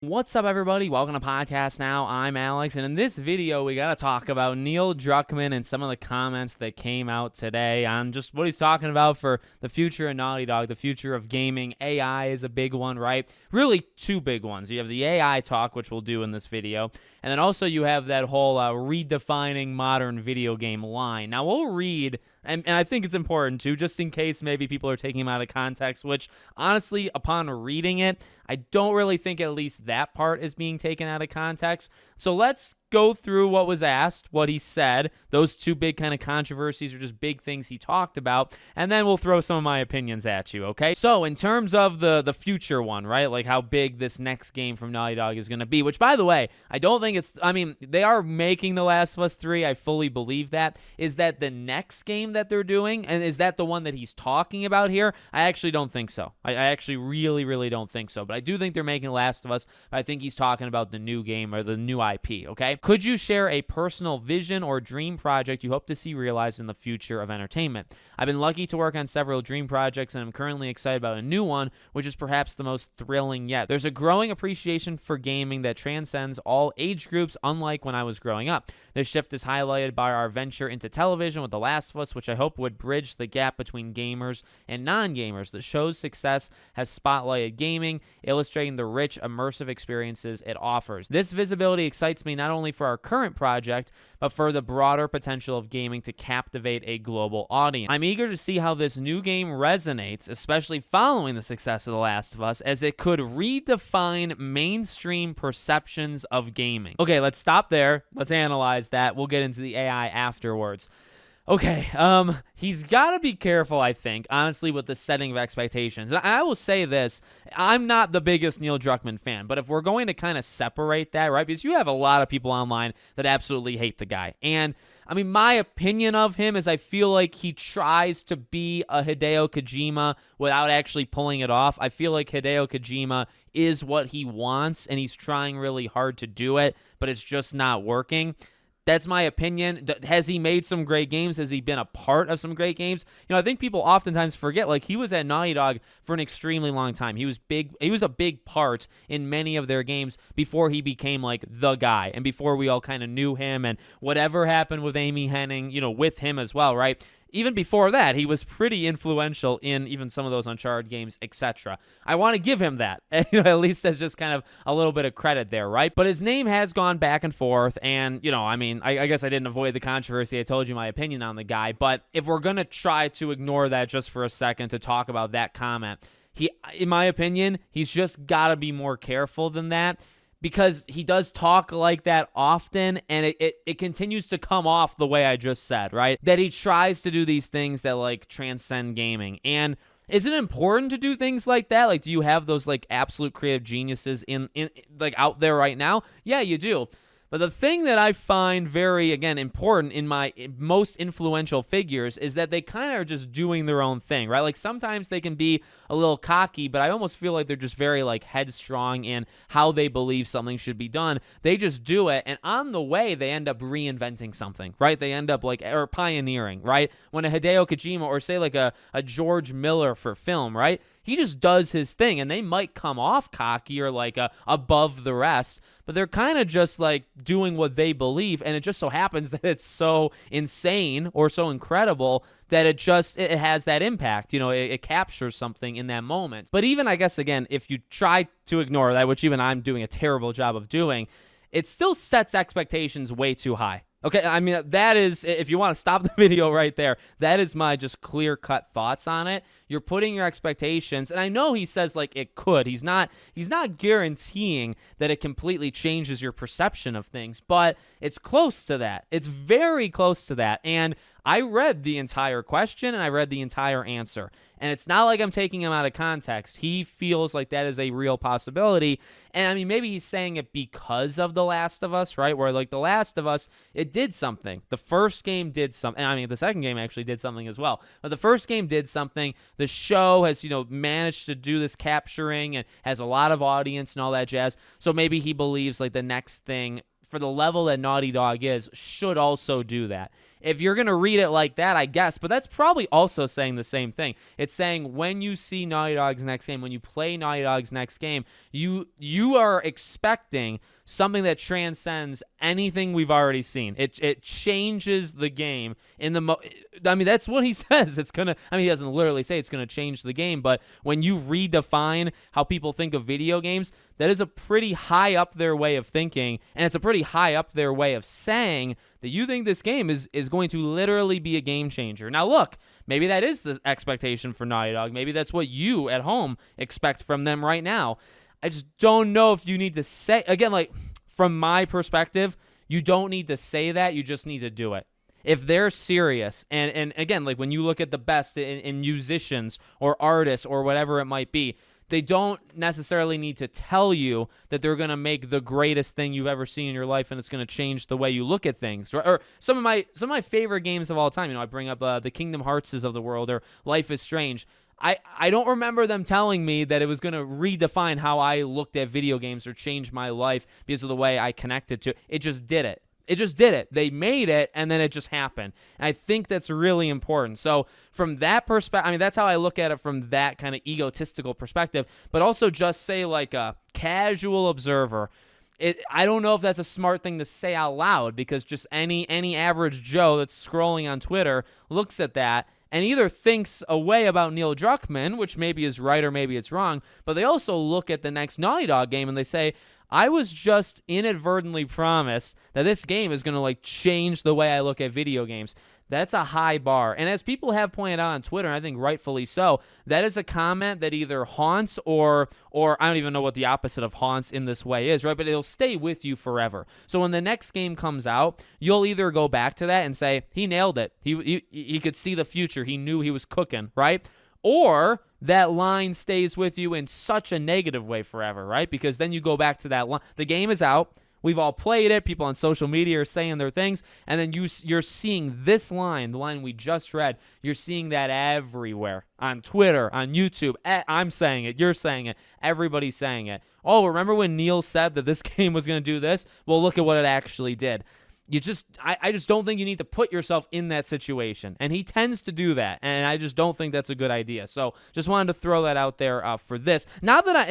What's up, everybody? Welcome to Podcast Now. I'm Alex, and in this video, we got to talk about Neil Druckmann and some of the comments that came out today on just what he's talking about for the future of Naughty Dog, the future of gaming. AI is a big one, right? Really, two big ones. You have the AI talk, which we'll do in this video, and then also you have that whole redefining modern video game line. Now, we'll read, and I think it's important too, just in case maybe people are taking him out of context, which honestly, upon reading it, I don't really think at least that part is being taken out of context. So let's go through what was asked, what he said. Those two big kind of controversies are just big things he talked about, and then we'll throw some of my opinions at you, okay? So in terms of the future one, right, like how big this next game from Naughty Dog is going to be, which, by the way, I don't think they are making The Last of Us 3. I fully believe that. Is that the next game that they're doing, and is that the one that he's talking about here? I actually don't think so. I actually really don't think so, but I do think they're making The Last of Us, but I think he's talking about the new game or the new IP, okay? Could you share a personal vision or dream project you hope to see realized in the future of entertainment? I've been lucky to work on several dream projects, and I'm currently excited about a new one, which is perhaps the most thrilling yet. There's a growing appreciation for gaming that transcends all age groups, unlike when I was growing up. This shift is highlighted by our venture into television with The Last of Us, which I hope would bridge the gap between gamers and non-gamers. The show's success has spotlighted gaming, illustrating the rich, immersive experiences it offers. This visibility excites me not only for our current project, but for the broader potential of gaming to captivate a global audience. I'm eager to see how this new game resonates, especially following the success of The Last of Us, as it could redefine mainstream perceptions of gaming. Okay, let's stop there. Let's analyze that. We'll get into the AI afterwards. Okay, he's got to be careful, I think, honestly, with the setting of expectations. And I will say this, I'm not the biggest Neil Druckmann fan, but if we're going to kind of separate that, right, because you have a lot of people online that absolutely hate the guy. And, I mean, my opinion of him is I feel like he tries to be a Hideo Kojima without actually pulling it off. I feel like Hideo Kojima is what he wants, and he's trying really hard to do it, but it's just not working. That's my opinion. Has he made some great games? Has he been a part of some great games? You know, I think people oftentimes forget, like, he was at Naughty Dog for an extremely long time. He was big. He was a big part in many of their games before he became, like, the guy, and before we all kind of knew him, and whatever happened with Amy Hennig, you know, with him as well, right? Even before that, he was pretty influential in even some of those Uncharted games, etc. I want to give him that, you know, at least as just kind of a little bit of credit there, right? But his name has gone back and forth, and, you know, I mean, I guess I didn't avoid the controversy. I told you my opinion on the guy, but if we're going to try to ignore that just for a second to talk about that comment, in my opinion, he's just got to be more careful than that, because he does talk like that often, and it continues to come off the way I just said, right? That he tries to do these things that, like, transcend gaming. And is it important to do things like that? Like, do you have those, like, absolute creative geniuses in like, out there right now? Yeah, you do. But the thing that I find very, again, important in my most influential figures is that they kind of are just doing their own thing, right? Like, sometimes they can be a little cocky, but I almost feel like they're just very, like, headstrong in how they believe something should be done. They just do it, and on the way, they end up reinventing something, right? They end up, like, or pioneering, right? When a Hideo Kojima, or say, like, a George Miller for film, right? He just does his thing, and they might come off cocky or, like, above the rest, but they're kind of just, like, doing what they believe, and it just so happens that it's so insane or so incredible that it has that impact. You know, it captures something in that moment. But even, I guess, again, if you try to ignore that, which even I'm doing a terrible job of doing, it still sets expectations way too high. Okay, I mean, that is, if you want to stop the video right there, that is my just clear-cut thoughts on it. You're putting your expectations, and I know he says, like, it could. He's not guaranteeing that it completely changes your perception of things, but it's close to that. It's very close to that, and I read the entire question, and I read the entire answer, and it's not like I'm taking him out of context. He feels like that is a real possibility, and I mean, maybe he's saying it because of The Last of Us, right? Where, like, The Last of Us, it did something. The first game did something. I mean, the second game actually did something as well, but the first game did something. The show has, you know, managed to do this capturing and has a lot of audience and all that jazz, so maybe he believes, like, the next thing, for the level that Naughty Dog is, should also do that. if you're going to read it like that, I guess, but that's probably also saying the same thing. It's saying when you see Naughty Dog's next game, when you play Naughty Dog's next game, you are expecting something that transcends anything we've already seen. It changes the game in the I mean, that's what he says. It's going to, I mean, he doesn't literally say it's going to change the game, but when you redefine how people think of video games, that is a pretty high up their way of thinking, and it's a pretty high up their way of saying that you think this game is going to literally be a game changer. Now, look, maybe that is the expectation for Naughty Dog. Maybe that's what you at home expect from them right now. I just don't know if you need to say, again, like, from my perspective, you don't need to say that. You just need to do it. If they're serious, and again, like when you look at the best in musicians or artists or whatever it might be, they don't necessarily need to tell you that they're going to make the greatest thing you've ever seen in your life and it's going to change the way you look at things. Or some of my favorite games of all time, I bring up the Kingdom Heartses of the world or Life is Strange. I don't remember them telling me that it was going to redefine how I looked at video games or change my life because of the way I connected to it. It just did it. It just did it. They made it, and then it just happened. And I think that's really important. So from that perspective, I mean, that's how I look at it from that kind of egotistical perspective, but also just say like a casual observer. I don't know if that's a smart thing to say out loud because just any average Joe that's scrolling on Twitter looks at that and either thinks a way about Neil Druckmann, which maybe is right or maybe it's wrong, but they also look at the next Naughty Dog game and they say, I was just inadvertently promised that this game is going to like change the way I look at video games. That's a high bar. And as people have pointed out on Twitter, and I think rightfully so, that is a comment that either haunts or I don't even know what the opposite of haunts in this way is, right? But it'll stay with you forever. So when the next game comes out, you'll either go back to that and say, he nailed it. He could see the future. He knew he was cooking, right? Or that line stays with you in such a negative way forever, right? Because then you go back to that line. The game is out. We've all played it. People on social media are saying their things. And then you're seeing this line, the line we just read, you're seeing that everywhere. On Twitter, on YouTube. I'm saying it. You're saying it. Everybody's saying it. Oh, remember when Neil said that this game was going to do this? Well, look at what it actually did. I just don't think you need to put yourself in that situation. And he tends to do that. And I just don't think that's a good idea. So just wanted to throw that out there for this. Now that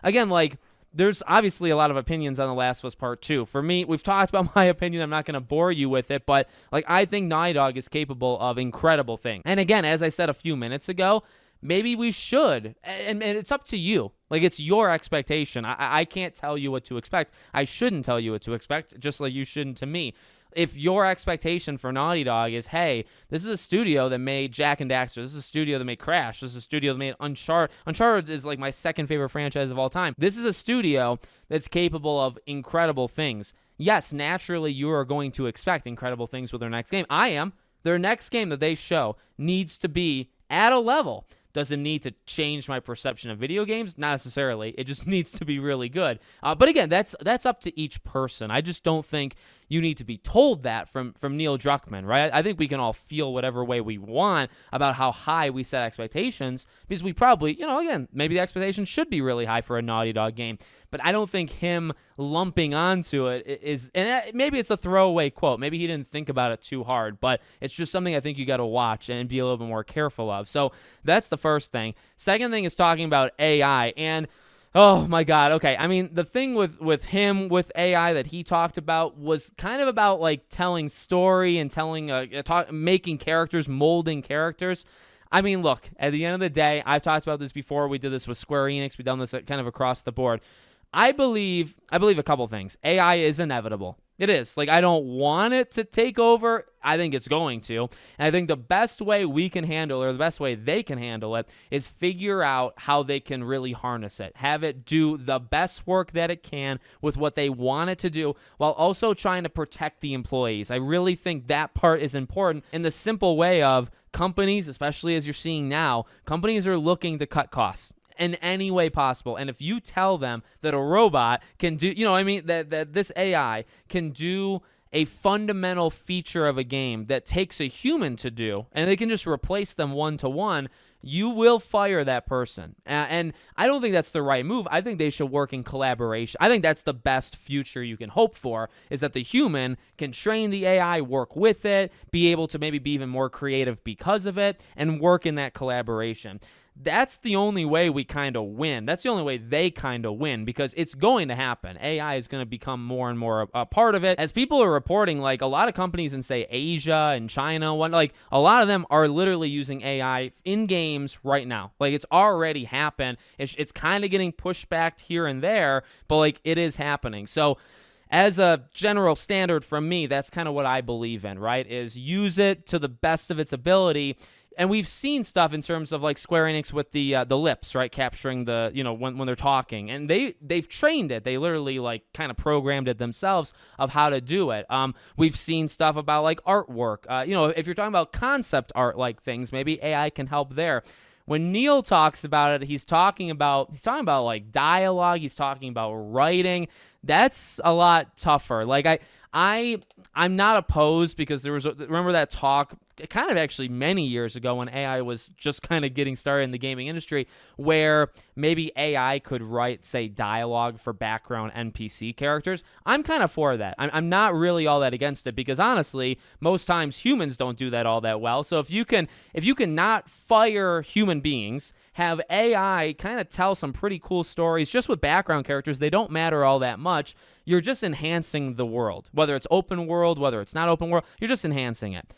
again, like, there's obviously a lot of opinions on The Last of Us Part 2. For me, we've talked about my opinion. I'm not going to bore you with it. But, like, I think Naughty Dog is capable of incredible things. And again, as I said a few minutes ago, maybe we should. And it's up to you. Like, it's your expectation. I can't tell you what to expect. I shouldn't tell you what to expect, just like you shouldn't to me. If your expectation for Naughty Dog is, hey, this is a studio that made Jak and Daxter. This is a studio that made Crash. This is a studio that made Uncharted. Uncharted is like my second favorite franchise of all time. This is a studio that's capable of incredible things. Yes, naturally, you are going to expect incredible things with their next game. I am. Their next game that they show needs to be at a level. Does it need to change my perception of video games? Not necessarily. It just needs to be really good. But again, that's up to each person. I just don't think you need to be told that from Neil Druckmann, right? I think we can all feel whatever way we want about how high we set expectations because we probably, again, maybe the expectations should be really high for a Naughty Dog game. But I don't think him lumping onto it is, and maybe it's a throwaway quote. Maybe he didn't think about it too hard, but it's just something I think you got to watch and be a little bit more careful of. So that's the first thing. Second thing is talking about AI, and oh my God. Okay. I mean, the thing with him, with AI that he talked about was kind of about like telling story and making characters, molding characters. I mean, look, at the end of the day, I've talked about this before. We did this with Square Enix. We've done this kind of across the board. I believe a couple things. AI is inevitable. It is. Like, I don't want it to take over. I think it's going to. And I think the best way we can handle it, or the best way they can handle it, is figure out how they can really harness it. Have it do the best work that it can with what they want it to do, while also trying to protect the employees. I really think that part is important in the simple way of companies, especially as you're seeing now, companies are looking to cut costs in any way possible. And if you tell them that a robot can do, that this AI can do a fundamental feature of a game that takes a human to do, and they can just replace them one-to-one, you will fire that person. And I don't think that's the right move. I think they should work in collaboration. I think that's the best future you can hope for, is that the human can train the AI, work with it, be able to maybe be even more creative because of it, and work in that collaboration. That's the only way we kind of win. That's the only way they kind of win, because it's going to happen. AI is going to become more and more a part of it. As people are reporting, like a lot of companies in, say, Asia and China, like a lot of them are literally using AI in games right now. Like it's already happened. It's kind of getting pushed back here and there, but like it is happening. So as a general standard from me, that's kind of what I believe in, right? Is use it to the best of its ability. And we've seen stuff in terms of like Square Enix with the lips, right, capturing the, when they're talking, and they've trained it. They literally like kind of programmed it themselves of how to do it. We've seen stuff about like artwork. If you're talking about concept art like things, maybe AI can help there. When Neil talks about it, he's talking about like dialogue. He's talking about writing. That's a lot tougher. Like I'm not opposed, because remember that talk kind of actually many years ago when AI was just kind of getting started in the gaming industry, where maybe AI could write, say, dialogue for background NPC characters. I'm kind of for that. I'm not really all that against it, because honestly, most times humans don't do that all that well. So if you can not fire human beings, have AI kind of tell some pretty cool stories just with background characters, they don't matter all that much. You're just enhancing the world, whether it's open world, whether it's not open world, you're just enhancing it.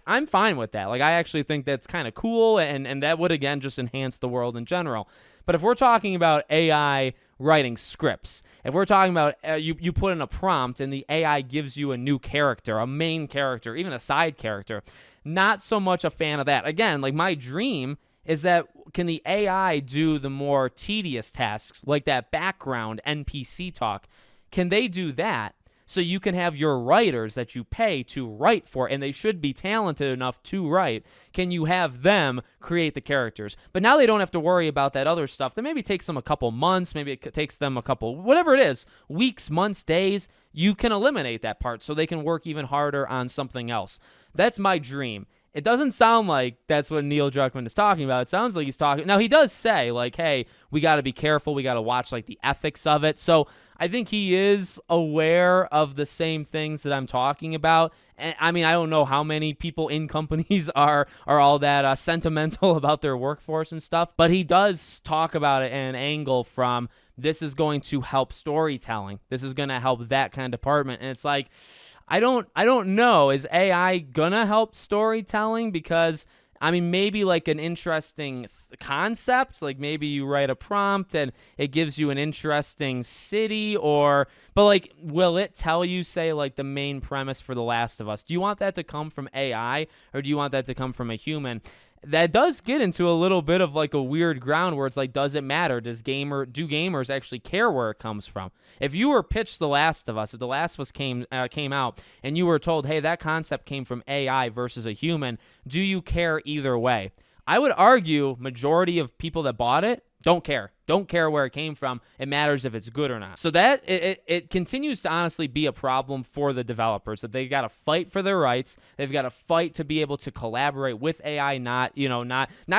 I'm fine with that. Like, I actually think that's kind of cool, and that would, again, just enhance the world in general. But if we're talking about AI writing scripts, if we're talking about you put in a prompt and the AI gives you a new character, a main character, even a side character, not so much a fan of that. Again, like my dream is that can the AI do the more tedious tasks, like that background NPC talk? Can they do that? So you can have your writers that you pay to write for, and they should be talented enough to write. Can you have them create the characters? But now they don't have to worry about that other stuff that maybe takes them a couple months, maybe it takes them a couple, whatever it is, weeks, months, days. You can eliminate that part so they can work even harder on something else. That's my dream. It doesn't sound like that's what Neil Druckmann is talking about. It sounds like he's talking. Now, he does say, like, hey, we got to be careful. We got to watch, like, the ethics of it. So I think he is aware of the same things that I'm talking about. And I mean, I don't know how many people in companies are all that sentimental about their workforce and stuff, but he does talk about it in an angle from this is going to help storytelling. This is going to help that kind of department. And it's like, I don't know. Is AI gonna help storytelling? Because I mean, maybe like an interesting concept, like maybe you write a prompt and it gives you an interesting city, but like, will it tell you, say, like the main premise for The Last of Us? Do you want that to come from AI, or do you want that to come from a human? That does get into a little bit of like a weird ground where it's like, does it matter? Do gamers actually care where it comes from? If you were pitched The Last of Us, if The Last of Us came out and you were told, hey, that concept came from AI versus a human, do you care either way? I would argue majority of people that bought it don't care. Don't care where it came from. It matters if it's good or not. So that it continues to honestly be a problem for the developers, that they got to fight for their rights. They've got to fight to be able to collaborate with AI, not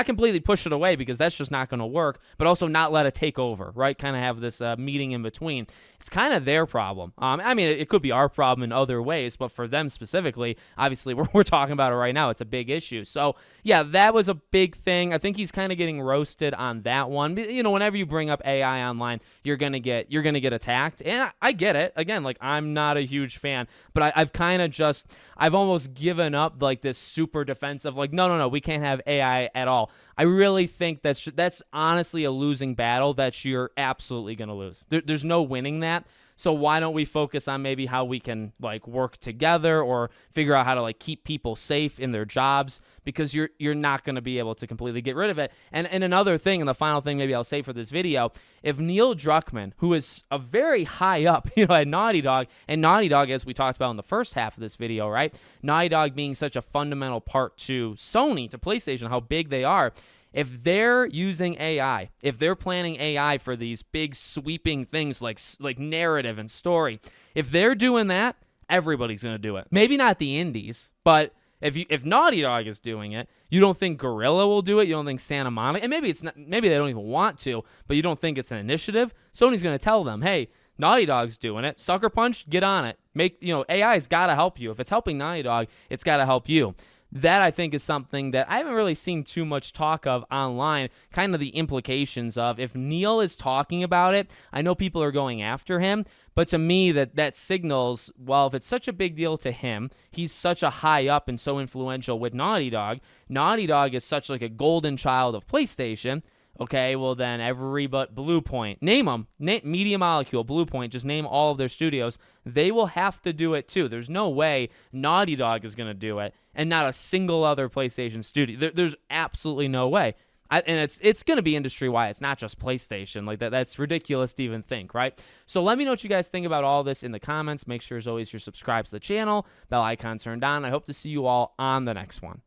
completely push it away, because that's just not going to work, but also not let it take over, right? Kind of have this meeting in between. It's kind of their problem. I mean, it could be our problem in other ways, but for them specifically, obviously, we're talking about it right now. It's a big issue. So yeah, that was a big thing. I think he's kind of getting roasted on that one. Whenever you bring up AI online, you're gonna get attacked, and I get it. Again, like, I'm not a huge fan, but I've almost given up like this super defensive, like, no, we can't have AI at all. I really think that's honestly a losing battle that you're absolutely gonna lose. There's no winning that. So why don't we focus on maybe how we can like work together, or figure out how to like keep people safe in their jobs, because you're not going to be able to completely get rid of it. And another thing, and the final thing maybe I'll say for this video, if Neil Druckmann, who is a very high up, at Naughty Dog, and Naughty Dog, as we talked about in the first half of this video, right? Naughty Dog being such a fundamental part to Sony, to PlayStation, how big they are. If they're using AI, if they're planning AI for these big sweeping things like narrative and story, if they're doing that, everybody's going to do it. Maybe not the indies, but If Naughty Dog is doing it, you don't think Gorilla will do it? You don't think Santa Monica? And maybe it's not, maybe they don't even want to, but you don't think it's an initiative? Sony's going to tell them, hey, Naughty Dog's doing it. Sucker Punch, get on it. AI's got to help you. If it's helping Naughty Dog, it's got to help you. That, I think, is something that I haven't really seen too much talk of online, kind of the implications of if Neil is talking about it. I know people are going after him, but to me, that signals, well, if it's such a big deal to him, he's such a high up and so influential with Naughty Dog. Naughty Dog is such like a golden child of PlayStation. Okay, well then every but Bluepoint, name them, Media Molecule, Bluepoint, just name all of their studios. They will have to do it too. There's no way Naughty Dog is going to do it and not a single other PlayStation studio. There's absolutely no way. And it's going to be industry-wide. It's not just PlayStation. Like that's ridiculous to even think, right? So let me know what you guys think about all this in the comments. Make sure, as always, you're subscribed to the channel. Bell icon turned on. I hope to see you all on the next one.